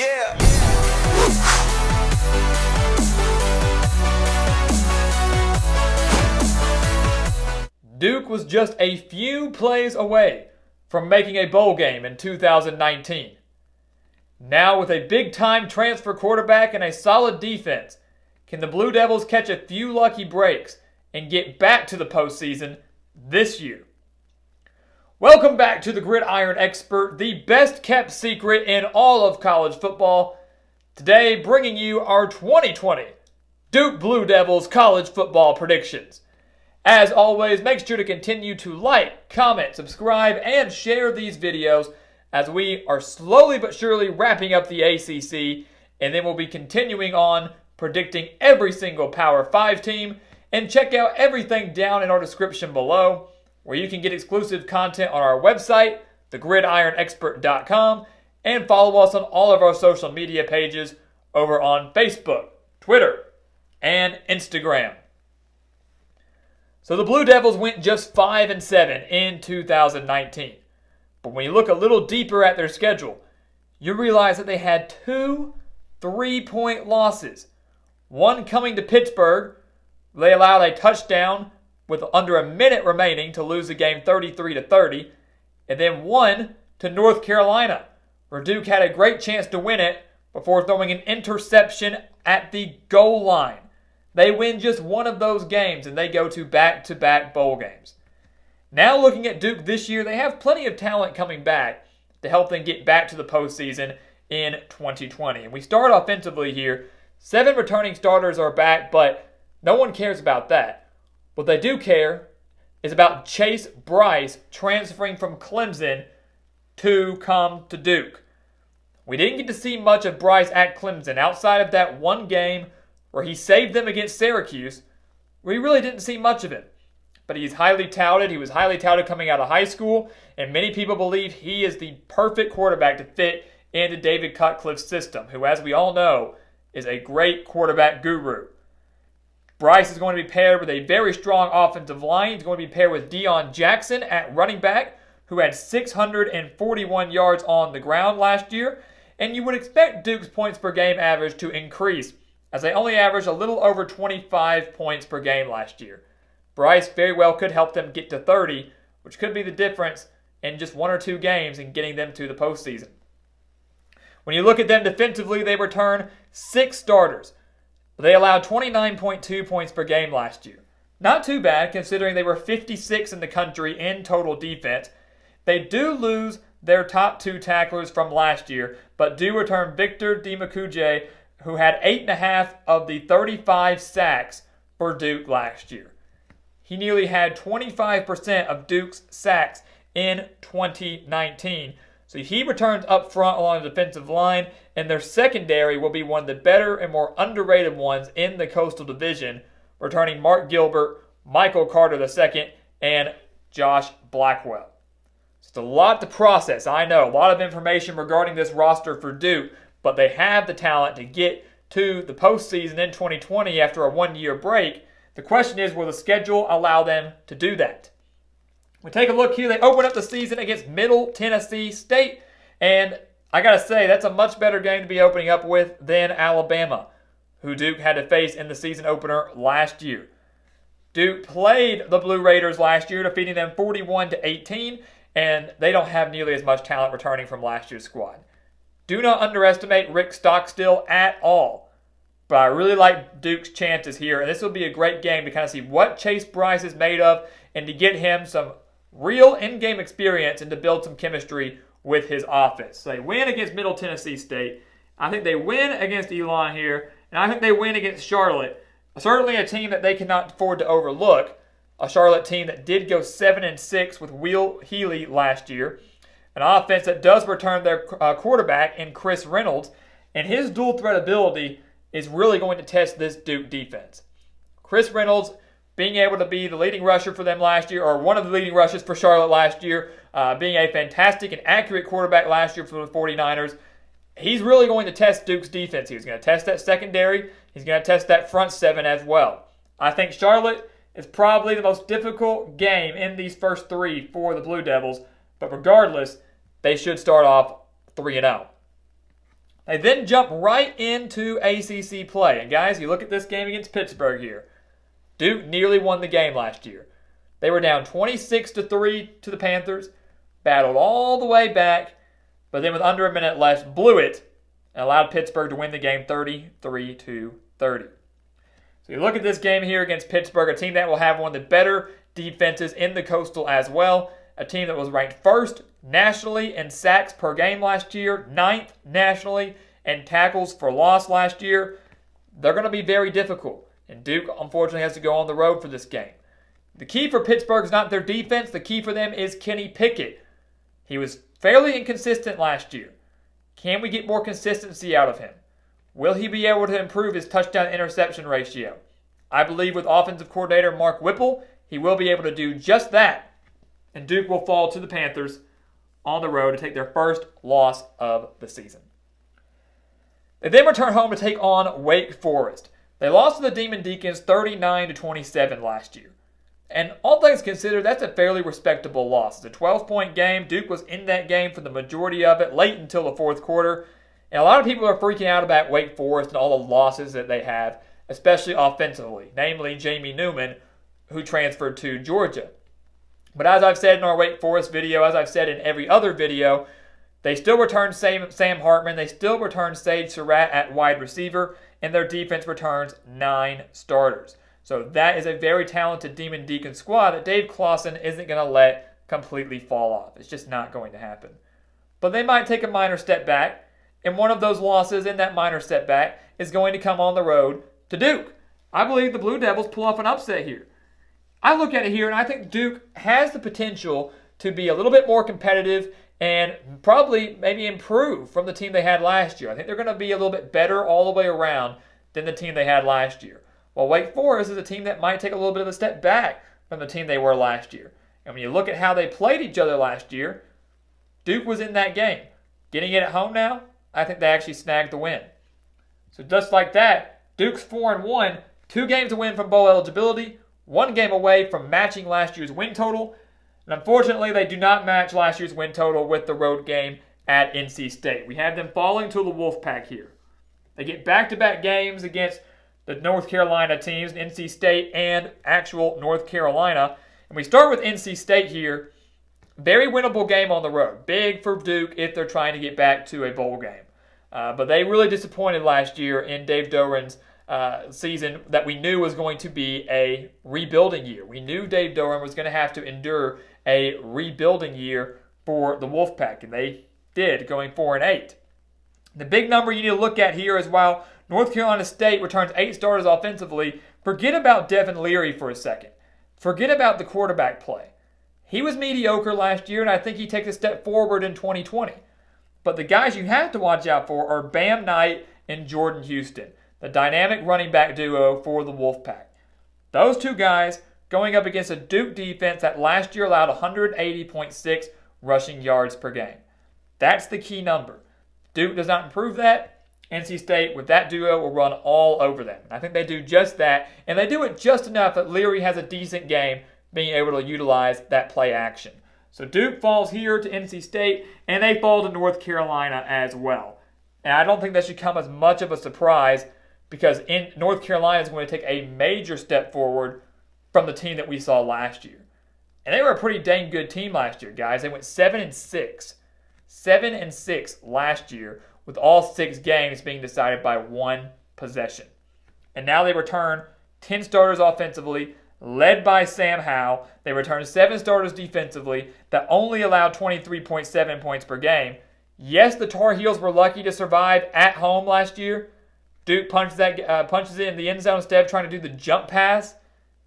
Yeah. Duke was just a few plays away from making a bowl game in 2019. Now with a big-time transfer quarterback and a solid defense, can the Blue Devils catch a few lucky breaks and get back to the postseason this year? Welcome back to the Gridiron Expert, the best-kept secret in all of college football. Today, bringing you our 2020 Duke Blue Devils college football predictions. As always, make sure to continue to like, comment, subscribe, and share these videos as we are slowly but surely wrapping up the ACC, and then we'll be continuing on predicting every single Power 5 team. And check out everything down in our description below, where you can get exclusive content on our website, thegridironexpert.com, and follow us on all of our social media pages over on Facebook, Twitter, and Instagram. So the Blue Devils went just 5-7 in 2019. But when you look a little deeper at their schedule, you realize that they had 2 3-point losses. One coming to Pittsburgh. They allowed a touchdown with under a minute remaining to lose the game 33-30. And then one to North Carolina, where Duke had a great chance to win it before throwing an interception at the goal line. They win just one of those games, and they go to back-to-back bowl games. Now looking at Duke this year, they have plenty of talent coming back to help them get back to the postseason in 2020. And we start offensively here. 7 returning starters are back, but no one cares about that. What they do care is about Chase Brice transferring from Clemson to come to Duke. We didn't get to see much of Brice at Clemson outside of that one game where he saved them against Syracuse. We really didn't see much of him. But he's highly touted. He was highly touted coming out of high school, and many people believe he is the perfect quarterback to fit into David Cutcliffe's system, who, as we all know, is a great quarterback guru. Brice is going to be paired with a very strong offensive line. He's going to be paired with Deion Jackson at running back, who had 641 yards on the ground last year. And you would expect Duke's points per game average to increase, as they only averaged a little over 25 points per game last year. Brice very well could help them get to 30, which could be the difference in just 1 or 2 games in getting them to the postseason. When you look at them defensively, they return 6 starters. They allowed 29.2 points per game last year. Not too bad, considering they were 56 in the country in total defense. They do lose their top 2 tacklers from last year, but do return Victor Dimukeje, who had 8.5 of the 35 sacks for Duke last year. He nearly had 25% of Duke's sacks in 2019. So he returns up front along the defensive line, and their secondary will be one of the better and more underrated ones in the Coastal Division, returning Mark Gilbert, Michael Carter II, and Josh Blackwell. It's a lot to process, I know. A lot of information regarding this roster for Duke, but they have the talent to get to the postseason in 2020 after a 1-year break. The question is, will the schedule allow them to do that? We take a look here. They open up the season against Middle Tennessee State, and I got to say, that's a much better game to be opening up with than Alabama, who Duke had to face in the season opener last year. Duke played the Blue Raiders last year, defeating them 41-18, and they don't have nearly as much talent returning from last year's squad. Do not underestimate Rick Stockstill at all. But I really like Duke's chances here, and this will be a great game to kind of see what Chase Brice is made of and to get him some real in-game experience and to build some chemistry with his offense. So they win against Middle Tennessee State. I think they win against Elon here, and I think they win against Charlotte. Certainly a team that they cannot afford to overlook. A Charlotte team that did go 7-6 with Will Healy last year. An offense that does return their quarterback in Chris Reynolds, and his dual threat ability is really going to test this Duke defense. Chris Reynolds being able to be the leading rusher for them last year, or one of the leading rushers for Charlotte last year, being a fantastic and accurate quarterback last year for the 49ers. He's really going to test Duke's defense. He's going to test that secondary. He's going to test that front 7 as well. I think Charlotte is probably the most difficult game in these first 3 for the Blue Devils, but regardless, they should start off 3-0. They then jump right into ACC play. And guys, you look at this game against Pittsburgh here. Duke nearly won the game last year. They were down 26-3 to the Panthers, battled all the way back, but then with under a minute left, blew it and allowed Pittsburgh to win the game 33-30. So you look at this game here against Pittsburgh, a team that will have one of the better defenses in the Coastal as well, a team that was ranked first nationally in sacks per game last year, 9th nationally in tackles for loss last year. They're going to be very difficult, and Duke unfortunately has to go on the road for this game. The key for Pittsburgh is not their defense. The key for them is Kenny Pickett. He was fairly inconsistent last year. Can we get more consistency out of him? Will he be able to improve his touchdown-interception ratio? I believe with offensive coordinator Mark Whipple, he will be able to do just that. And Duke will fall to the Panthers on the road to take their first loss of the season. They then return home to take on Wake Forest. They lost to the Demon Deacons 39-27 last year. And all things considered, that's a fairly respectable loss. It's a 12-point game. Duke was in that game for the majority of it, late until the fourth quarter. And a lot of people are freaking out about Wake Forest and all the losses that they have, especially offensively, namely Jamie Newman, who transferred to Georgia. But as I've said in our Wake Forest video, as I've said in every other video, they still return Sam Hartman, they still return Sage Surratt at wide receiver, and their defense returns 9 starters. So that is a very talented Demon Deacon squad that Dave Clawson isn't going to let completely fall off. It's just not going to happen. But they might take a minor step back, and one of those losses in that minor step back is going to come on the road to Duke. I believe the Blue Devils pull off an upset here. I look at it here, and I think Duke has the potential to be a little bit more competitive and probably maybe improve from the team they had last year. I think they're going to be a little bit better all the way around than the team they had last year. Well, Wake Forest is a team that might take a little bit of a step back from the team they were last year. And when you look at how they played each other last year, Duke was in that game. Getting it at home now, I think they actually snagged the win. So just like that, Duke's 4-1, 2 games to win from bowl eligibility, 1 game away from matching last year's win total. And unfortunately, they do not match last year's win total with the road game at NC State. We have them falling to the Wolfpack here. They get back-to-back games against the North Carolina teams, NC State and actual North Carolina. And we start with NC State here. Very winnable game on the road. Big for Duke if they're trying to get back to a bowl game. But they really disappointed last year in Dave Doran's season that we knew was going to be a rebuilding year. We knew Dave Doran was going to have to endure a rebuilding year for the Wolfpack, and they did, going 4-8. The big number you need to look at here is while North Carolina State returns 8 starters offensively, forget about Devin Leary for a second. Forget about the quarterback play. He was mediocre last year, and I think he takes a step forward in 2020. But the guys you have to watch out for are Bam Knight and Jordan Houston, the dynamic running back duo for the Wolfpack. Those 2 guys going up against a Duke defense that last year allowed 180.6 rushing yards per game. That's the key number. Duke does not improve that. NC State, with that duo, will run all over them. I think they do just that, and they do it just enough that Leary has a decent game being able to utilize that play action. So Duke falls here to NC State, and they fall to North Carolina as well. And I don't think that should come as much of a surprise because North Carolina is going to take a major step forward from the team that we saw last year. And they were a pretty dang good team last year, guys. They went 7-6. 7-6 last year, with all 6 games being decided by 1 possession. And now they return 10 starters offensively, led by Sam Howell. They return 7 starters defensively that only allowed 23.7 points per game. Yes, the Tar Heels were lucky to survive at home last year. Duke punches it in the end zone instead of trying to do the jump pass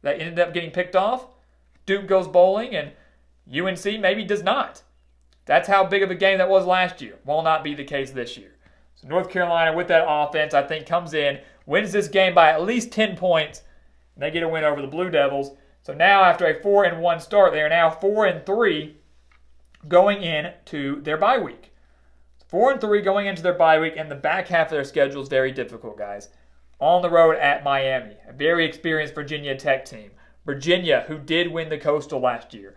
that ended up getting picked off. Duke goes bowling, and UNC maybe does not. That's how big of a game that was last year. Will not be the case this year. So North Carolina, with that offense, I think comes in, wins this game by at least 10 points, and they get a win over the Blue Devils. So now after a 4-1 start, they are now 4-3 going into their bye week. 4-3 going into their bye week, and the back half of their schedule is very difficult, guys. On the road at Miami, a very experienced Virginia Tech team. Virginia, who did win the Coastal last year.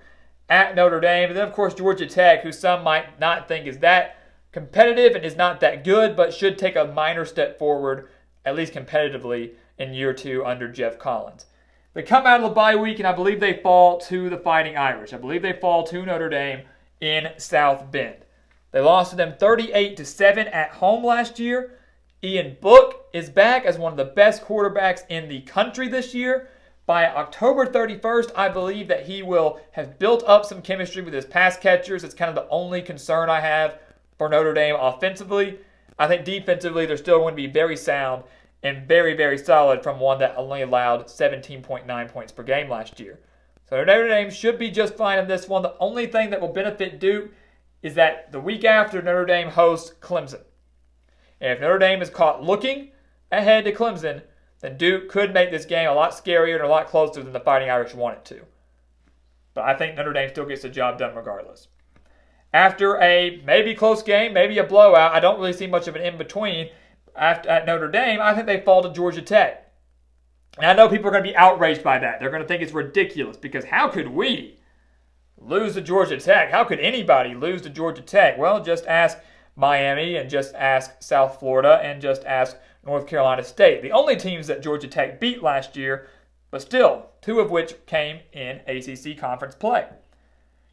At Notre Dame, and then of course Georgia Tech, who some might not think is that competitive and is not that good, but should take a minor step forward, at least competitively, in year 2 under Jeff Collins. They come out of the bye week, and I believe they fall to the Fighting Irish. I believe they fall to Notre Dame in South Bend. They lost to them 38-7 at home last year. Ian Book is back as one of the best quarterbacks in the country this year. By October 31st, I believe that he will have built up some chemistry with his pass catchers. It's kind of the only concern I have for Notre Dame offensively. I think defensively, they're still going to be very sound and very, very solid from one that only allowed 17.9 points per game last year. So Notre Dame should be just fine in this one. The only thing that will benefit Duke is that the week after, Notre Dame hosts Clemson. And if Notre Dame is caught looking ahead to Clemson, then Duke could make this game a lot scarier and a lot closer than the Fighting Irish want it to. But I think Notre Dame still gets the job done regardless. After a maybe close game, maybe a blowout, I don't really see much of an in-between. At Notre Dame, I think they fall to Georgia Tech. And I know people are going to be outraged by that. They're going to think it's ridiculous because how could we lose to Georgia Tech? How could anybody lose to Georgia Tech? Well, just ask Miami and just ask South Florida and just ask North Carolina State. The only teams that Georgia Tech beat last year, but still, 2 of which came in ACC conference play.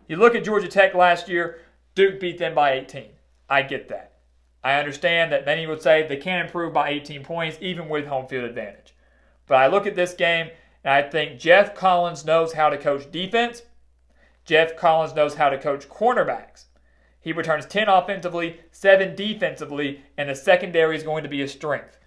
You look at Georgia Tech last year, Duke beat them by 18. I get that. I understand that many would say they can't improve by 18 points even with home field advantage. But I look at this game and I think Jeff Collins knows how to coach defense. Jeff Collins knows how to coach cornerbacks. He returns 10 offensively, 7 defensively, and the secondary is going to be a strength.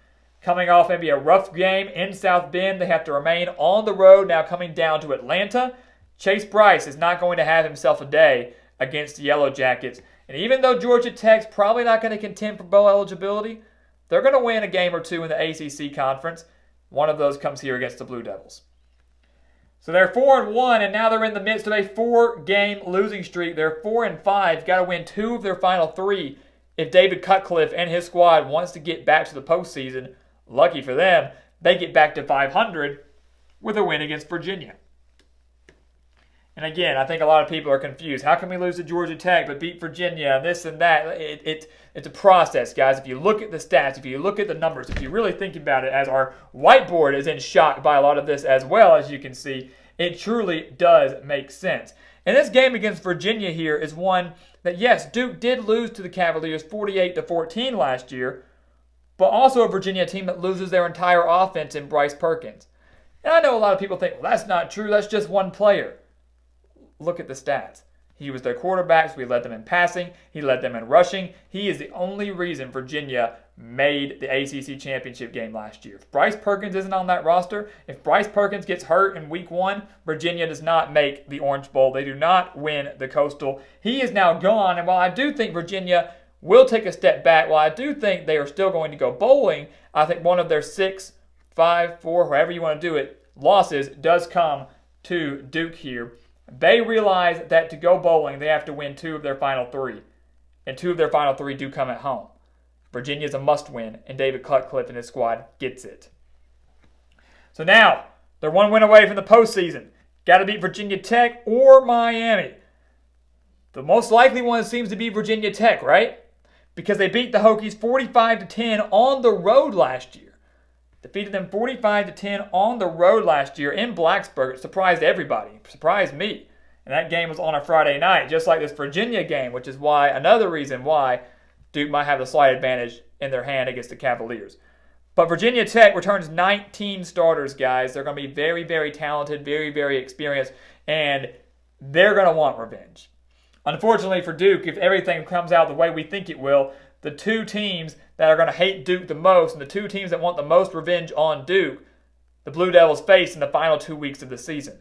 Coming off maybe a rough game in South Bend, they have to remain on the road now coming down to Atlanta. Chase Brice is not going to have himself a day against the Yellow Jackets. And even though Georgia Tech's probably not going to contend for bowl eligibility, they're going to win a game or 2 in the ACC conference. One of those comes here against the Blue Devils. So they're 4-1, and now they're in the midst of a 4-game losing streak. They're 4-5. Got to win 2 of their final 3 if David Cutcliffe and his squad wants to get back to the postseason. Lucky for them, they get back to 500 with a win against Virginia. And again, I think a lot of people are confused. How can we lose to Georgia Tech but beat Virginia and this and that? It's a process, guys. If you look at the stats, if you look at the numbers, if you really think about it, as our whiteboard is in shock by a lot of this as well, as you can see, it truly does make sense. And this game against Virginia here is one that, yes, Duke did lose to the Cavaliers 48-14 last year, but also a Virginia team that loses their entire offense in Bryce Perkins. And I know a lot of people think, well, that's not true. That's just one player. Look at the stats. He was their quarterback, so he led them in passing. He led them in rushing. He is the only reason Virginia made the ACC championship game last year. If Bryce Perkins isn't on that roster, if Bryce Perkins gets hurt in week 1, Virginia does not make the Orange Bowl. They do not win the Coastal. He is now gone, and while I do think Virginia will take a step back, while I do think they are still going to go bowling, I think one of their 6, 5, 4, however you want to do it, losses does come to Duke here. They realize that to go bowling, they have to win 2 of their final 3. And 2 of their final 3 do come at home. Virginia's a must-win, and David Cutcliffe and his squad gets it. So now, they're 1 win away from the postseason. Got to beat Virginia Tech or Miami. The most likely one seems to be Virginia Tech, right? Because they beat the Hokies 45-10 on the road last year. Defeated them 45-10 on the road last year in Blacksburg. It surprised everybody. It surprised me. And that game was on a Friday night, just like this Virginia game, which is why another reason why Duke might have the slight advantage in their hand against the Cavaliers. But Virginia Tech returns 19 starters, guys. They're going to be very, very talented, very, very experienced, and they're going to want revenge. Unfortunately for Duke, if everything comes out the way we think it will, the 2 teams that are going to hate Duke the most and the 2 teams that want the most revenge on Duke, the Blue Devils face in the final 2 weeks of the season.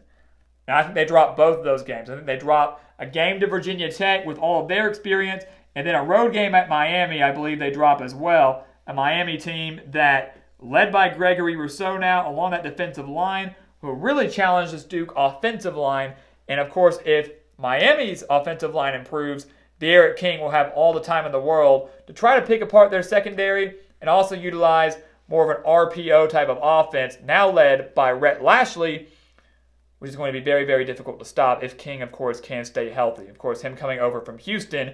And I think they drop both of those games. I think they drop a game to Virginia Tech with all of their experience, and then a road game at Miami, I believe they drop as well. A Miami team that, led by Gregory Rousseau now, along that defensive line, who really challenged this Duke offensive line. And of course, if Miami's offensive line improves, De'Aaron King will have all the time in the world to try to pick apart their secondary and also utilize more of an RPO type of offense, now led by Rhett Lashley, which is going to be very, very difficult to stop if King, of course, can stay healthy. Of course, him coming over from Houston,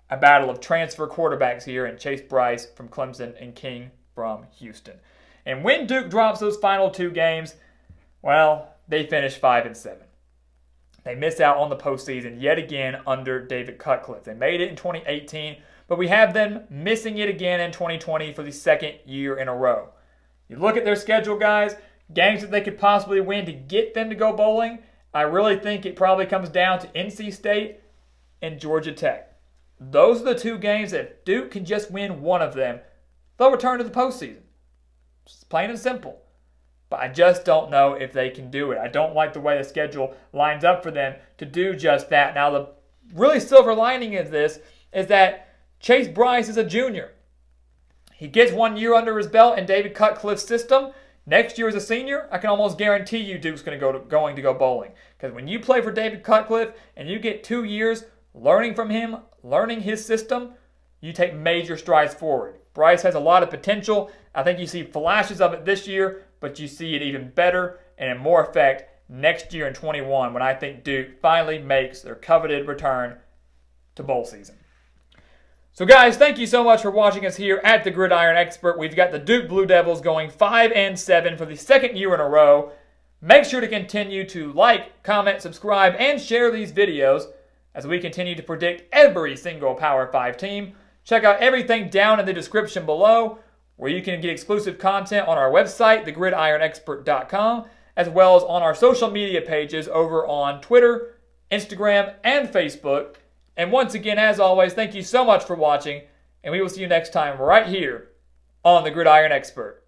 a battle of transfer quarterbacks here in Chase Brice from Clemson and King from Houston. And when Duke drops those final 2 games, well, they finish 5-7. They missed out on the postseason yet again under David Cutcliffe. They made it in 2018, but we have them missing it again in 2020 for the 2nd year in a row. You look at their schedule, guys, games that they could possibly win to get them to go bowling, I really think it probably comes down to NC State and Georgia Tech. Those are the 2 games that if Duke can just win one of them, they'll return to the postseason. Just plain and simple. But I just don't know if they can do it. I don't like the way the schedule lines up for them to do just that. Now, the really silver lining of this is that Chase Brice is a junior. He gets 1 year under his belt in David Cutcliffe's system. Next year as a senior, I can almost guarantee you Duke's going to go bowling. Because when you play for David Cutcliffe and you get 2 years learning from him, learning his system, you take major strides forward. Brice has a lot of potential. I think you see flashes of it this year, but you see it even better and in more effect next year in 21 when I think Duke finally makes their coveted return to bowl season. So guys, thank you so much for watching us here at the Gridiron Expert. We've got the Duke Blue Devils going 5-7 for the 2nd year in a row. Make sure to continue to like, comment, subscribe, and share these videos as we continue to predict every single Power 5 team. Check out everything down in the description below, where you can get exclusive content on our website, thegridironexpert.com, as well as on our social media pages over on Twitter, Instagram, and Facebook. And once again, as always, thank you so much for watching, and we will see you next time right here on The Gridiron Expert.